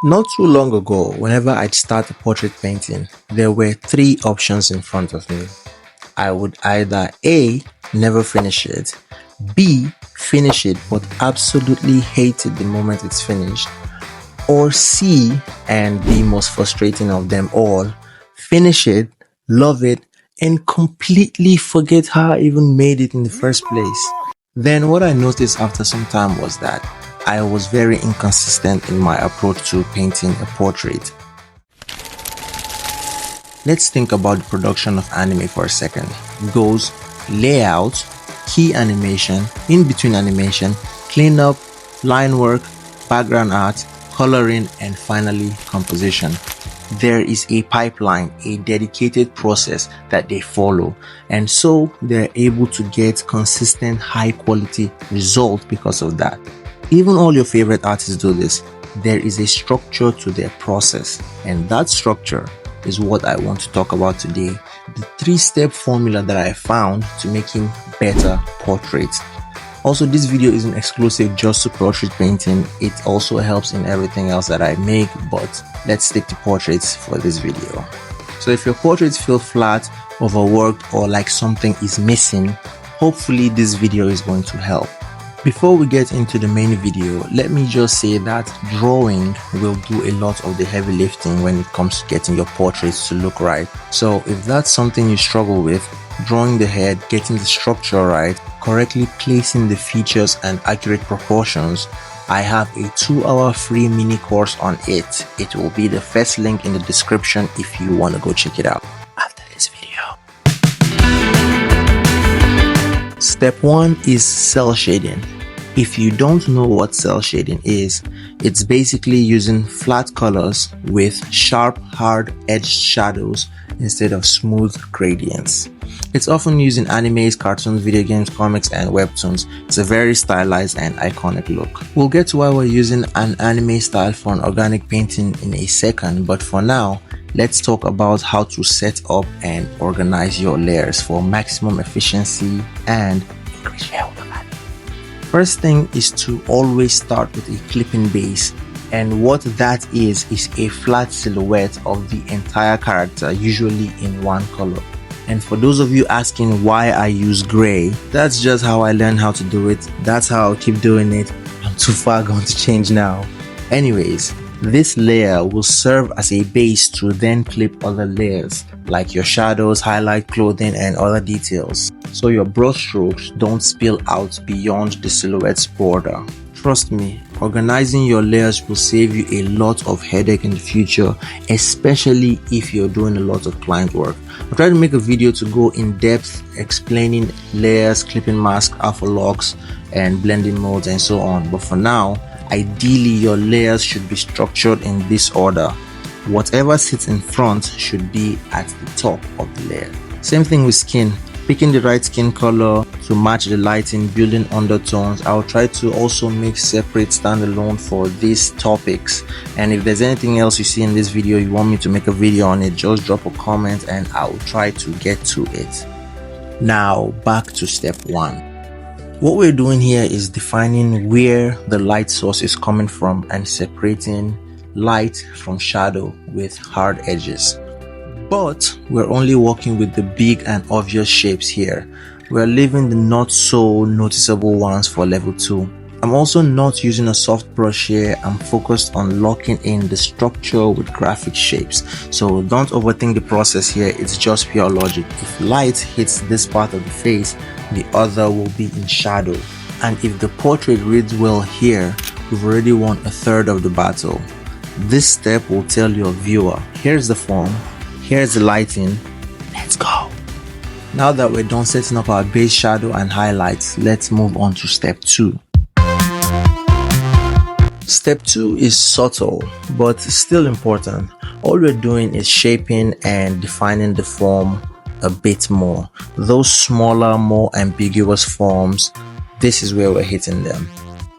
Not too long ago, whenever I'd start a portrait painting, there were three options in front of me. I would either A. Never finish it, B. Finish it but absolutely hate it the moment it's finished, or C, and the most frustrating of them all, finish it, love it, and completely forget how I even made it in the first place. Then what I noticed after some time was that I was very inconsistent in my approach to painting a portrait. Let's think about the production of anime for a second. It goes layout, key animation, in between animation, cleanup, line work, background art, coloring, and finally composition. There is a pipeline, a dedicated process that they follow, and so they're able to get consistent high quality results because of that. Even all your favorite artists do this. There is a structure to their process, and that structure is what I want to talk about today. The 3-step formula that I found to making better portraits. Also, this video isn't exclusive just to portrait painting. It also helps in everything else that I make, but let's stick to portraits for this video. So if your portraits feel flat, overworked, or like something is missing, hopefully this video is going to help. Before we get into the main video, let me just say that drawing will do a lot of the heavy lifting when it comes to getting your portraits to look right. So if that's something you struggle with, drawing the head, getting the structure right, correctly placing the features and accurate proportions, I have a 2-hour free mini course on it. It will be the first link in the description if you want to go check it out after this video. Step 1 is cell shading. If you don't know what cell shading is, it's basically using flat colors with sharp, hard edged shadows instead of smooth gradients. It's often used in animes, cartoons, video games, comics, and webtoons. It's a very stylized and iconic look. We'll get to why we're using an anime style for an organic painting in a second, but for now, let's talk about how to set up and organize your layers for maximum efficiency and increase shareholder value. First thing is to always start with a clipping base, and what that is a flat silhouette of the entire character, usually in one color. And for those of you asking why I use gray, that's just how I learned how to do it. That's how I'll keep doing it. I'm too far gone to change now. Anyways, this layer will serve as a base to then clip other layers like your shadows, highlight, clothing, and other details, so your brush strokes don't spill out beyond the silhouette's border. Trust me, organizing your layers will save you a lot of headache in the future, especially if you're doing a lot of client work. I'll try to make a video to go in depth explaining layers, clipping mask, alpha locks, and blending modes and so on, but for now, ideally your layers should be structured in this order. Whatever sits in front should be at the top of the layer. Same thing with skin. Picking the right skin color to match the lighting, building undertones. I'll try to also make separate standalone for these topics, and if there's anything else you see in this video you want me to make a video on it, just drop a comment and I'll try to get to it. Now back to step 1. What we're doing here is defining where the light source is coming from and separating light from shadow with hard edges. But we're only working with the big and obvious shapes here. We're leaving the not so noticeable ones for level 2. I'm also not using a soft brush here. I'm focused on locking in the structure with graphic shapes. So don't overthink the process here, it's just pure logic. If light hits this part of the face, the other will be in shadow. And if the portrait reads well here, we've already won a third of the battle. This step will tell your viewer, here's the form, here's the lighting, let's go. Now that we're done setting up our base shadow and highlights, let's move on to step 2. Step 2 is subtle, but still important. All we're doing is shaping and defining the form a bit more. Those smaller, more ambiguous forms, this is where we're hitting them.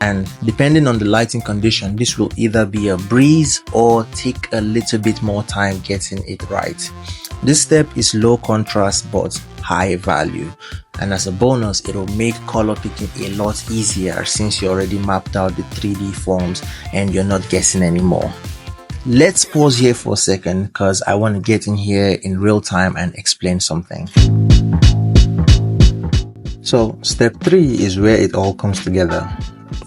And depending on the lighting condition, this will either be a breeze or take a little bit more time getting it right. This step is low contrast but high value, and as a bonus it will make color picking a lot easier since you already mapped out the 3D forms and you're not guessing anymore. Let's pause here for a second because I want to get in here in real time and explain something. So step 3 is where it all comes together.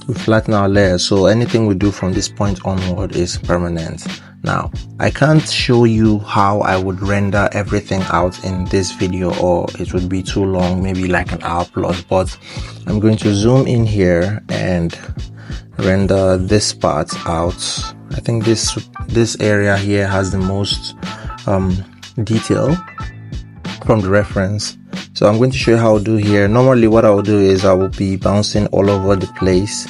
We flatten our layer, so anything we do from this point onward is permanent. Now, I can't show you how I would render everything out in this video, or it would be too long, maybe like an hour plus, but I'm going to zoom in here and render this part out. I think this area here has the most detail from the reference. So I'm going to show you how I'll do here. Normally what I will do is I will be bouncing all over the place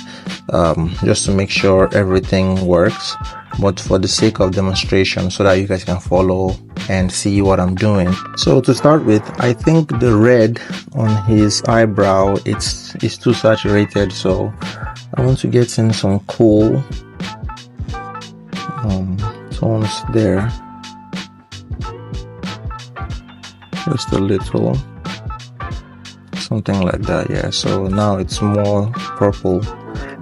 just to make sure everything works, but for the sake of demonstration so that you guys can follow and see what I'm doing. So to start with, I think the red on his eyebrow it's too saturated, so I want to get in some cool tones there, just a little, something like that. Yeah, so now it's more purple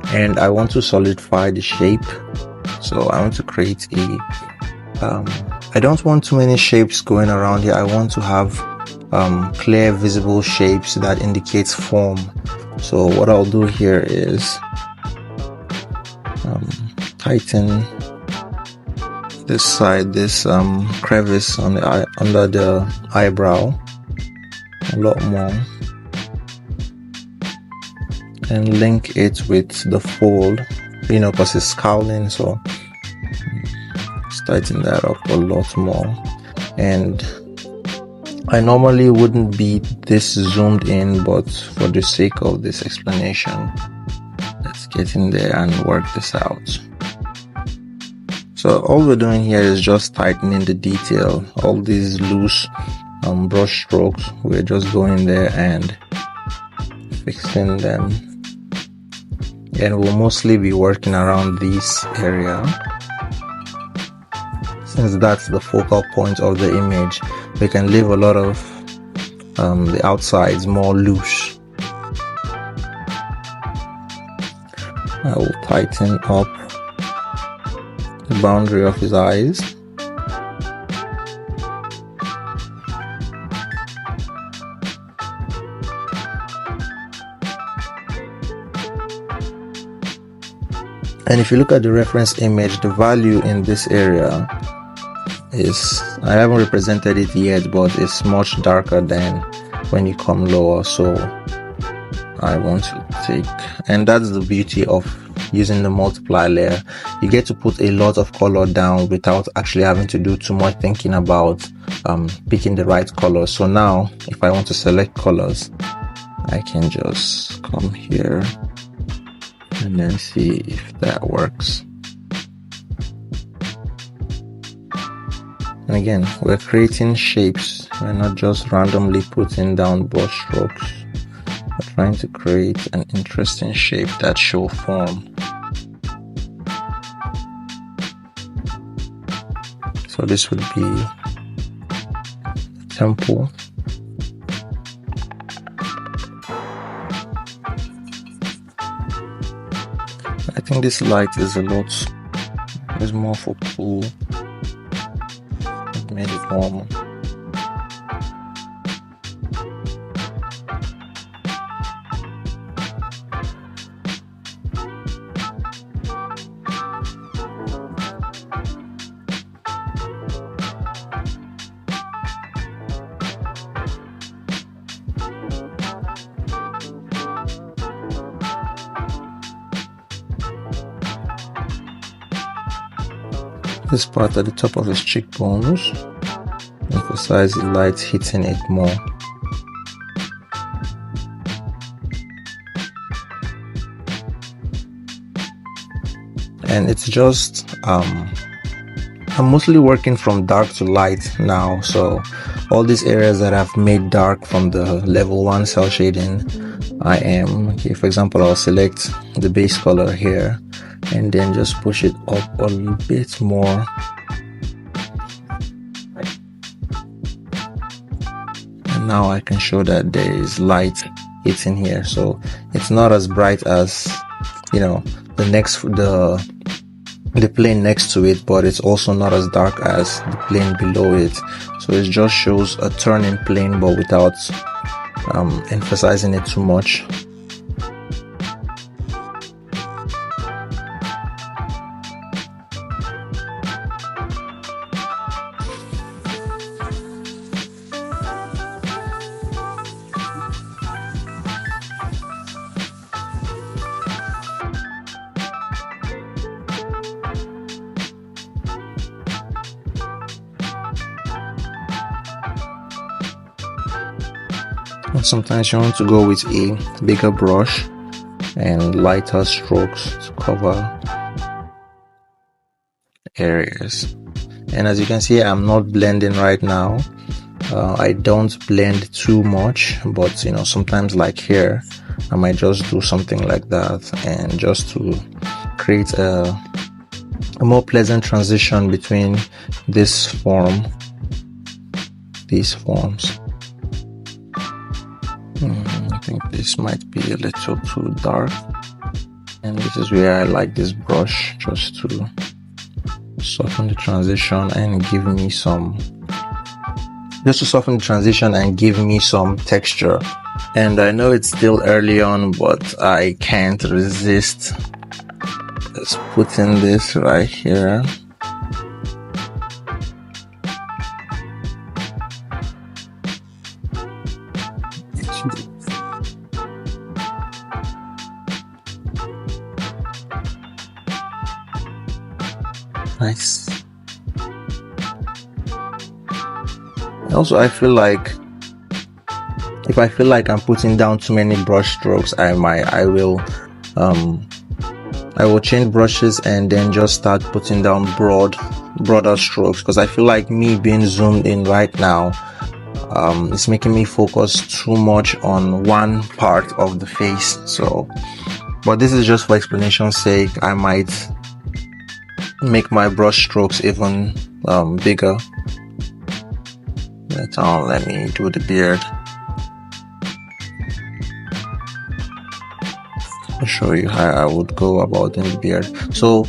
and I want to solidify the shape, so I want to create a I don't want too many shapes going around here. I want to have clear visible shapes that indicates form. So what I'll do here is tighten this side, this crevice on the under the eyebrow a lot more, and link it with the fold, you know, because it's scowling, so let's tighten that up a lot more. And I normally wouldn't be this zoomed in, but for the sake of this explanation, let's get in there and work this out. So all we're doing here is just tightening the detail. All these loose brush strokes, we're just going there and fixing them, and we'll mostly be working around this area since that's the focal point of the image. We can leave a lot of the outsides more loose. I will tighten up the boundary of his eyes. And if you look at the reference image, the value in this area is, I haven't represented it yet, but it's much darker than when you come lower. So I want to take, and that's the beauty of using the multiply layer. You get to put a lot of color down without actually having to do too much thinking about picking the right color. So now if I want to select colors, I can just come here and then see if that works. And again, we're creating shapes. We're not just randomly putting down brush strokes. We're trying to create an interesting shape that shows form. So this would be the temple. I think this light is more for cool. It made it warmer. This part at the top of his cheekbones, emphasize the light hitting it more. And it's just I'm mostly working from dark to light now, so all these areas that I've made dark from the level 1 cell shading, okay, for example, I'll select the base color here and then just push it up a little bit more. And now I can show that there is light hitting here, so it's not as bright as, you know, the the plane next to it, but it's also not as dark as the plane below it. So it just shows a turning plane, but without emphasizing it too much. And sometimes you want to go with a bigger brush and lighter strokes to cover areas. And as you can see, I'm not blending right now. I don't blend too much, but sometimes like here, I might just do something like that, and just to create a more pleasant transition between these forms. I think this might be a little too dark, and this is where I like this brush, just to soften the transition and give me some texture. And I know it's still early on, but I can't resist just putting this right here. Nice. Also, I feel like if I feel like I'm putting down too many brush strokes, I will change brushes and then just start putting down broader strokes, because I feel like me being zoomed in right now, it's making me focus too much on one part of the face. So, but this is just for explanation's sake. I might make my brush strokes even bigger. Let me do the beard. I'll show you how I would go about doing the beard. So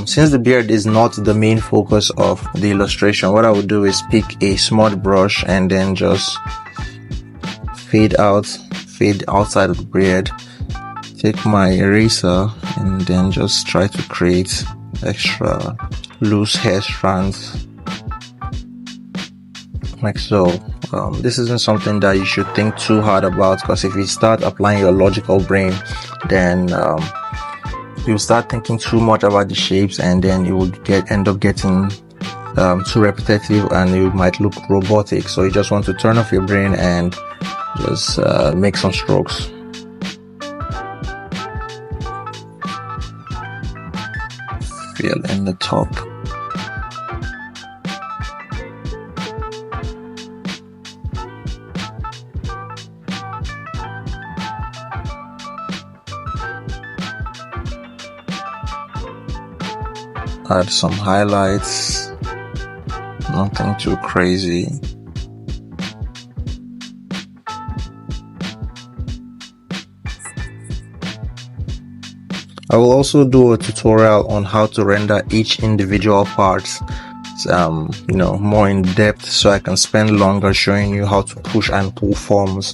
since the beard is not the main focus of the illustration, what I would do is pick a small brush and then just fade outside of the beard, take my eraser, and then just try to create extra loose hair strands like so. This isn't something that you should think too hard about, because if you start applying your logical brain, then you start thinking too much about the shapes, and then you will end up getting too repetitive, and you might look robotic. So you just want to turn off your brain and just make some strokes. Fill in the top. Add some highlights, nothing too crazy. I will also do a tutorial on how to render each individual part, more in depth, so I can spend longer showing you how to push and pull forms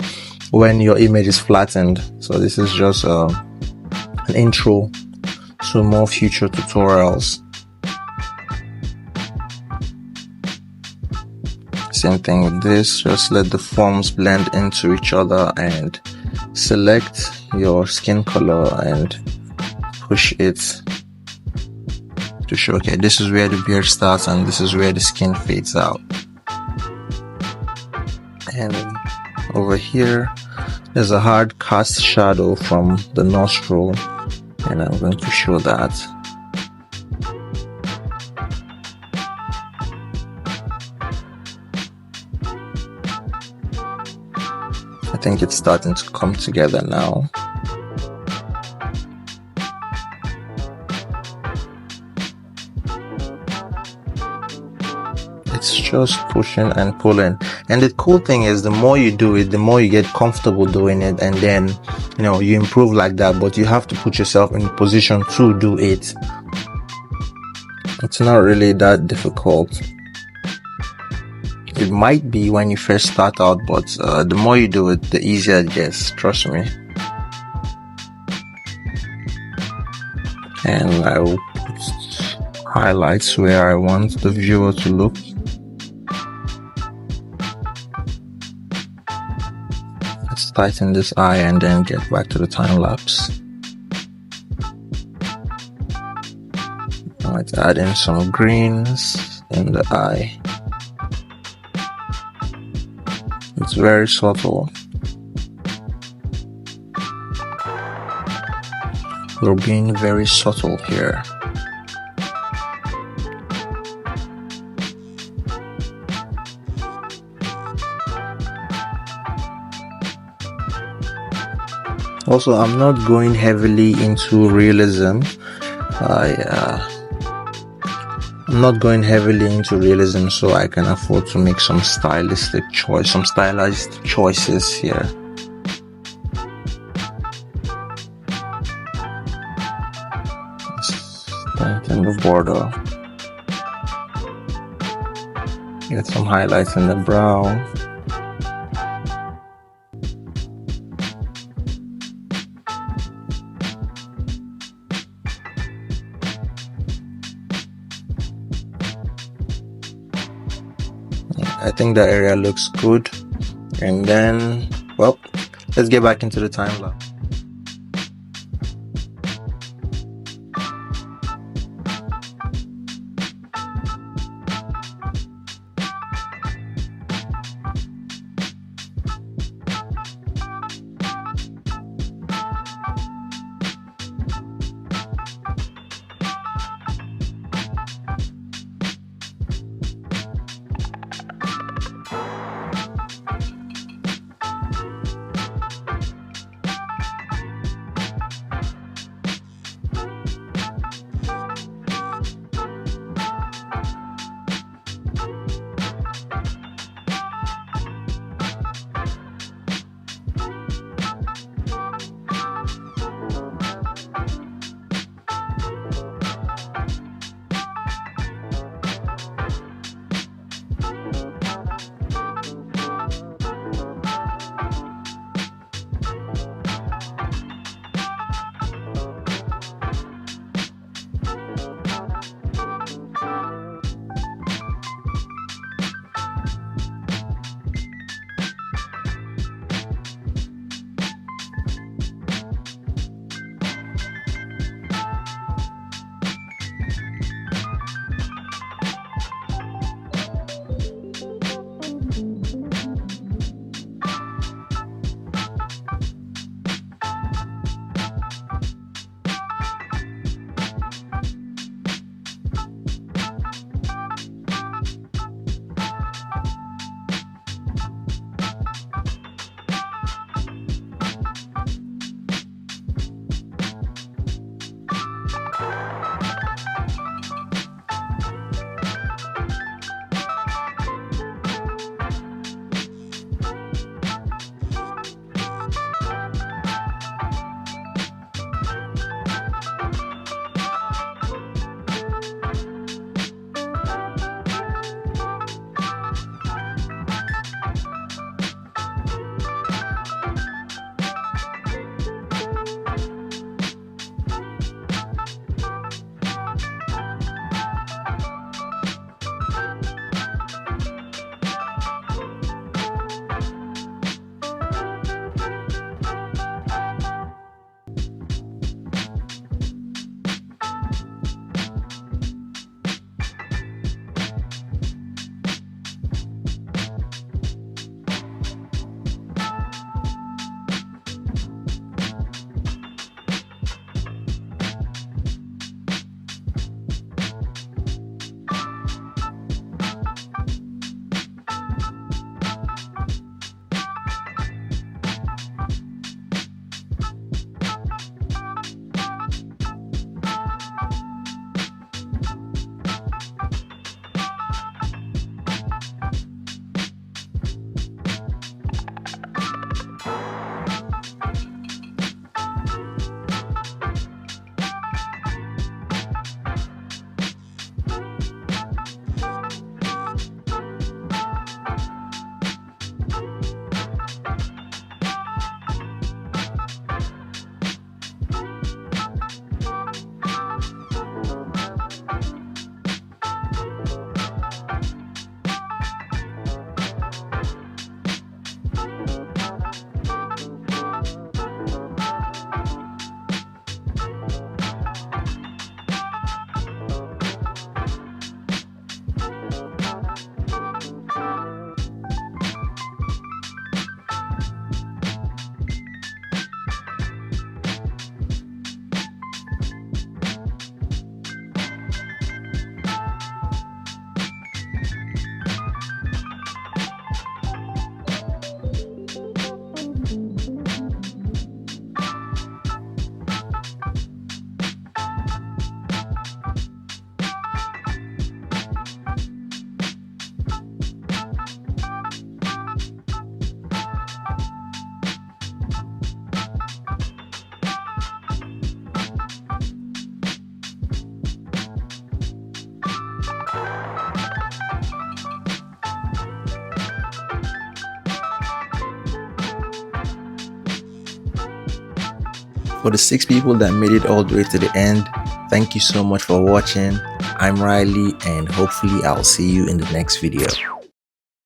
when your image is flattened. So this is just an intro to more future tutorials. Same thing with this, just let the forms blend into each other and select your skin color and push it to show, okay, this is where the beard starts and this is where the skin fades out. And over here, there's a hard cast shadow from the nostril, and I'm going to show that. I think it's starting to come together now. It's just pushing and pulling. And the cool thing is, the more you do it, the more you get comfortable doing it, and then you improve like that. But you have to put yourself in a position to do it. It's not really that difficult. It might be when you first start out, but the more you do it, the easier it gets, trust me. And I will put highlights where I want the viewer to look. Let's tighten this eye and then get back to the time lapse. I might add in some greens in the eye. It's very subtle. We're being very subtle here. Also, I'm not going heavily into realism. I'm not going heavily into realism, so I can afford to make some stylized choices here. Tighten the border. Get some highlights in the brow. I think that area looks good. And then, well, let's get back into the time lapse. For the 6 people that made it all the way to the end, thank you so much for watching. I'm Riley, and hopefully I'll see you in the next video.